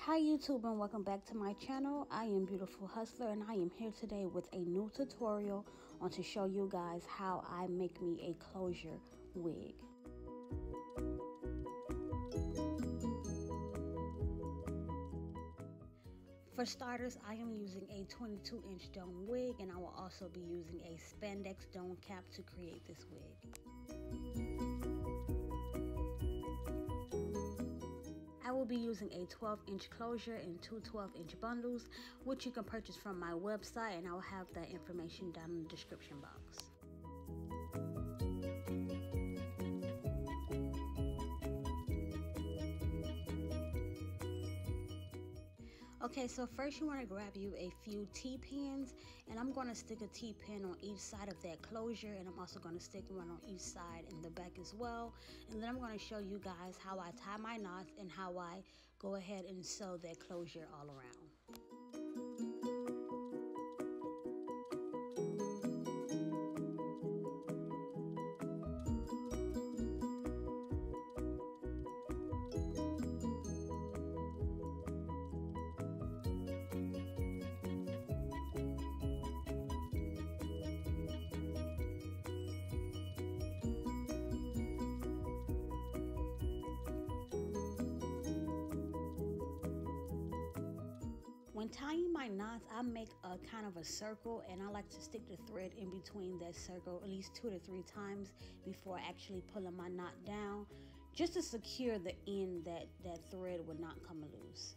Hi YouTube and welcome back to my channel. I am Beautiful Hustler and I am here today with a new tutorial on to show you guys how I make me a closure wig. For starters, I am using a 22-inch dome wig and I will also be using a spandex dome cap to create this wig. I will be using a 12-inch closure and two 12-inch bundles, which you can purchase from my website, and I will have that information down in the description box. Okay, so first you want to grab you a few T-pins, and I'm going to stick a T-pin on each side of that closure, and I'm also going to stick one on each side in the back as well. And then I'm going to show you guys how I tie my knots and how I go ahead and sew that closure all around. When tying my knots, I make a kind of a circle, and I like to stick the thread in between that circle at least 2 to 3 times before actually pulling my knot down, just to secure the end that thread would not come loose.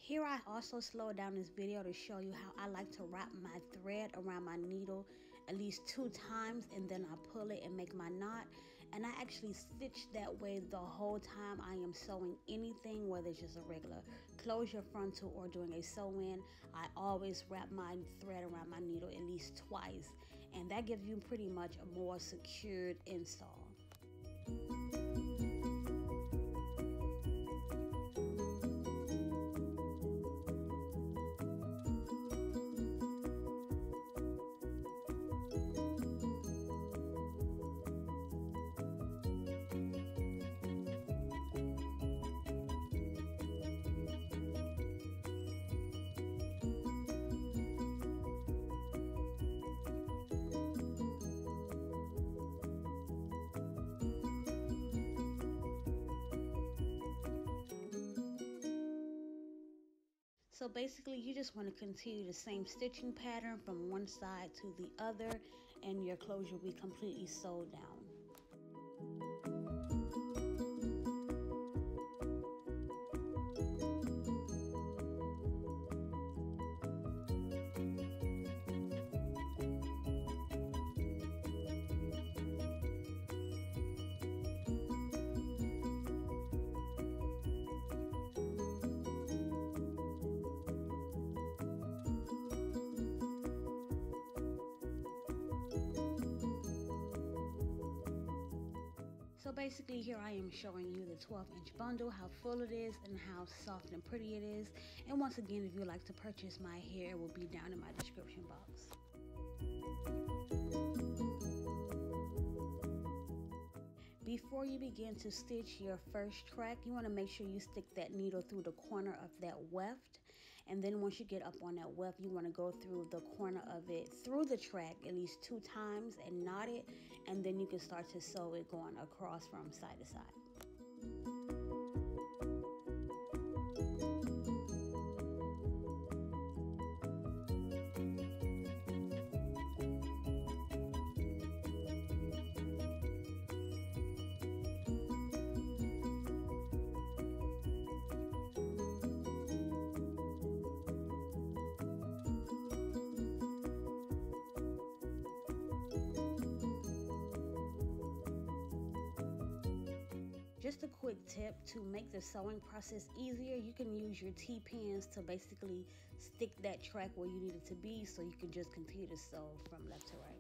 Here I also slowed down this video to show you how I like to wrap my thread around my needle at least 2 times, and then I pull it and make my knot. And I actually stitch that way the whole time I am sewing anything, whether it's just a regular closure, frontal, or doing a sew-in. I always wrap my thread around my needle at least twice, and that gives you pretty much a more secured install. So basically you just want to continue the same stitching pattern from one side to the other, and your closure will be completely sewed down. So basically here I am showing you the 12-inch bundle, how full it is and how soft and pretty it is. And once again, if you'd like to purchase my hair, it will be down in my description box. Before you begin to stitch your first track, you want to make sure you stick that needle through the corner of that weft. And then once you get up on that weft, you want to go through the corner of it through the track at least 2 times and knot it. And then you can start to sew it going across from side to side. Just a quick tip to make the sewing process easier, you can use your T-pins to basically stick that track where you need it to be, so you can just continue to sew from left to right.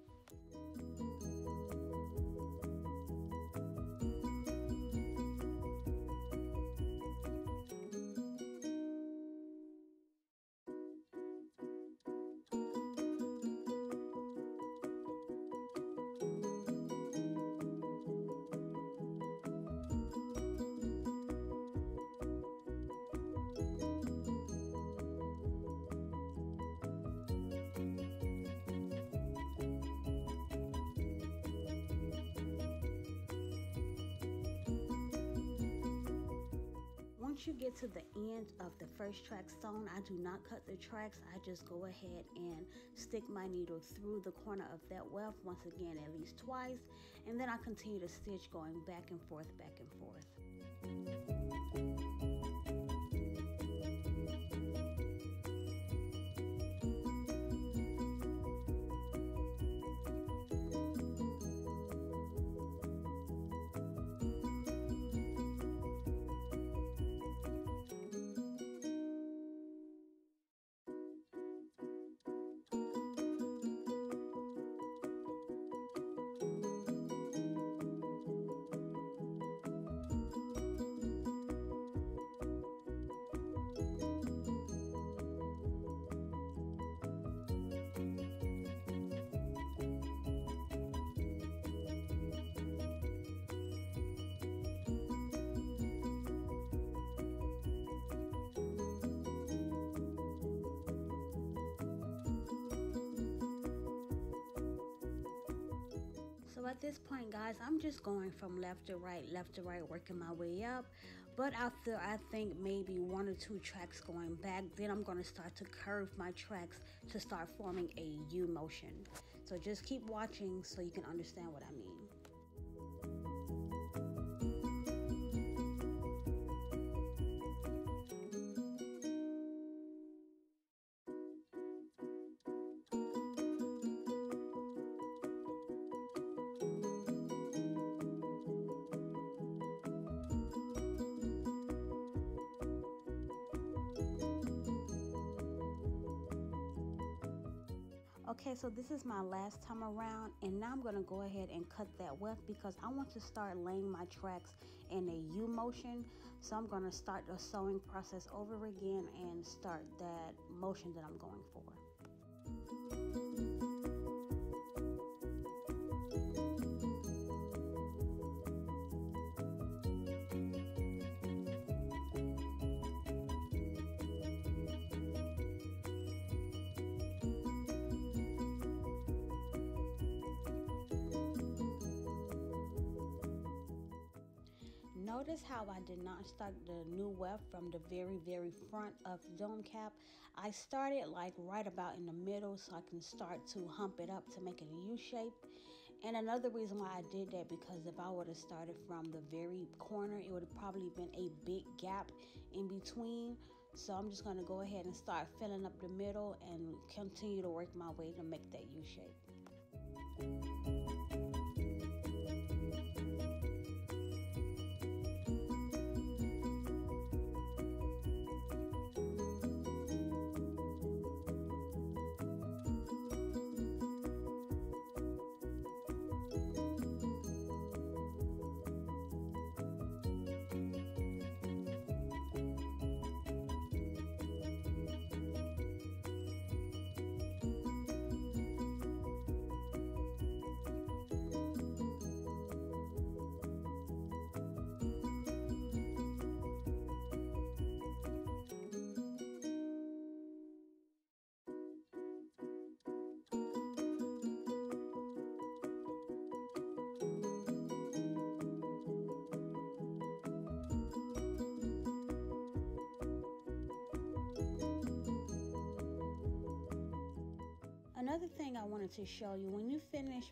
once you get to the end of the first track sewn, I do not cut the tracks. I just go ahead and stick my needle through the corner of that weft once again at least twice, and then I continue to stitch going back and forth, back and forth. So at this point, guys, I'm just going from left to right, working my way up. But after I think maybe 1 or 2 tracks going back, then I'm going to start to curve my tracks to start forming a U motion. So just keep watching so you can understand what I mean. Okay, so this is my last time around, and now I'm going to go ahead and cut that weft because I want to start laying my tracks in a U motion. So I'm going to start the sewing process over again and start that motion that I'm going for. Notice how I did not start the new weft from the very front of the dome cap. I started like right about in the middle so I can start to hump it up to make it a U shape. And another reason why I did that, because if I would have started from the very corner, it would have probably been a big gap in between. So I'm just going to go ahead and start filling up the middle and continue to work my way to make that U shape. Another thing I wanted to show you, when you finish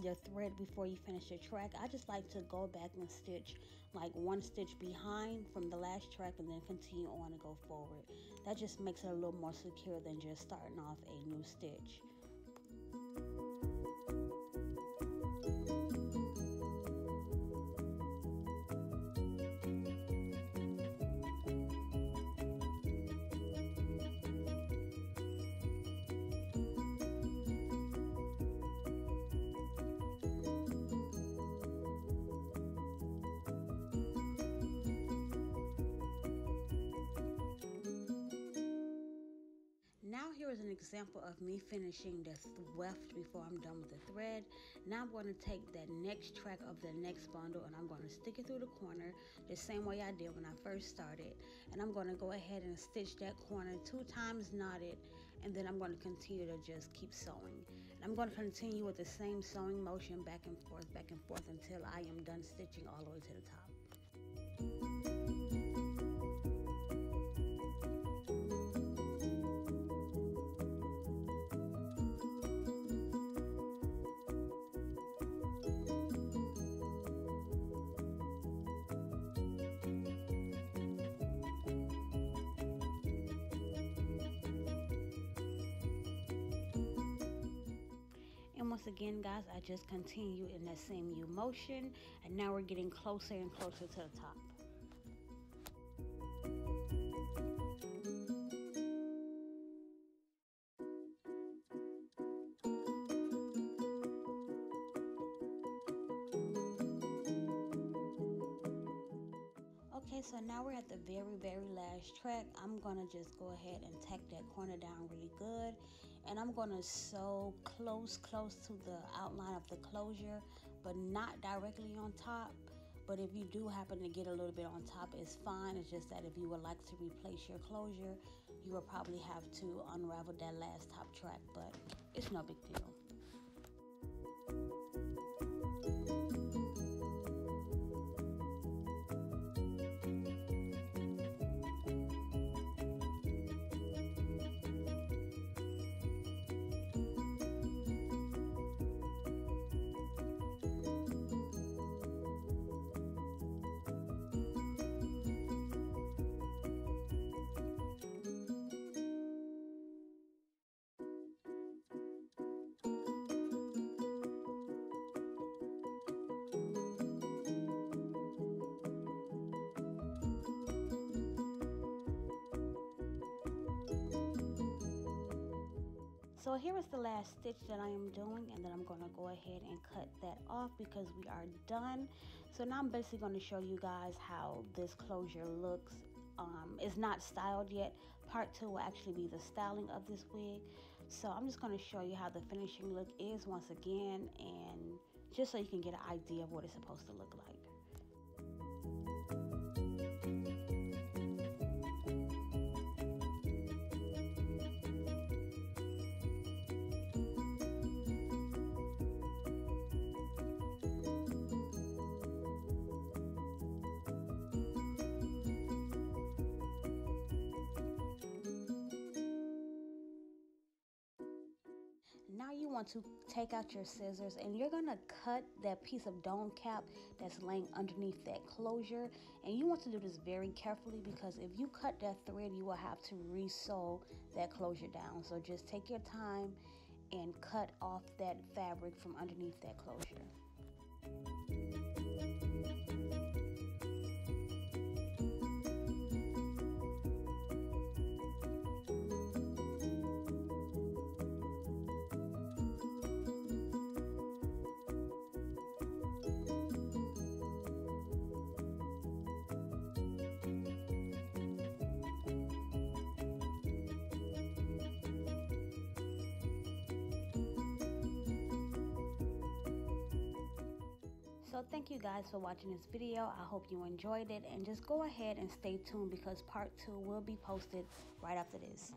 your thread before you finish your track, I just like to go back and stitch like 1 stitch behind from the last track and then continue on to go forward. That just makes it a little more secure than just starting off a new stitch. Now here is an example of me finishing the weft before I'm done with the thread. Now I'm going to take that next track of the next bundle and I'm going to stick it through the corner the same way I did when I first started. And I'm going to go ahead and stitch that corner 2 times knotted, and then I'm going to continue to just keep sewing. And I'm going to continue with the same sewing motion back and forth until I am done stitching all the way to the top. once again, guys, I just continue in that same U motion, and now we're getting closer and closer to the top. Okay, so now we're at the very last track. I'm gonna just go ahead and tack that corner down really good, and I'm gonna sew close to the outline of the closure, but not directly on top. But if you do happen to get a little bit on top, it's fine. It's just that if you would like to replace your closure, you will probably have to unravel that last top track, but it's no big deal. So here is the last stitch that I am doing, and then I'm going to go ahead and cut that off because we are done. So now I'm basically going to show you guys how this closure looks. It's not styled yet. Part 2 will actually be the styling of this wig. So I'm just going to show you how the finishing look is once again, and just so you can get an idea of what it's supposed to look like. Now you want to take out your scissors, and you're going to cut that piece of dome cap that's laying underneath that closure. And you want to do this very carefully because if you cut that thread, you will have to re-sew that closure down. So just take your time and cut off that fabric from underneath that closure. So thank you guys for watching this video. I hope you enjoyed it, and just go ahead and stay tuned because part 2 will be posted right after this.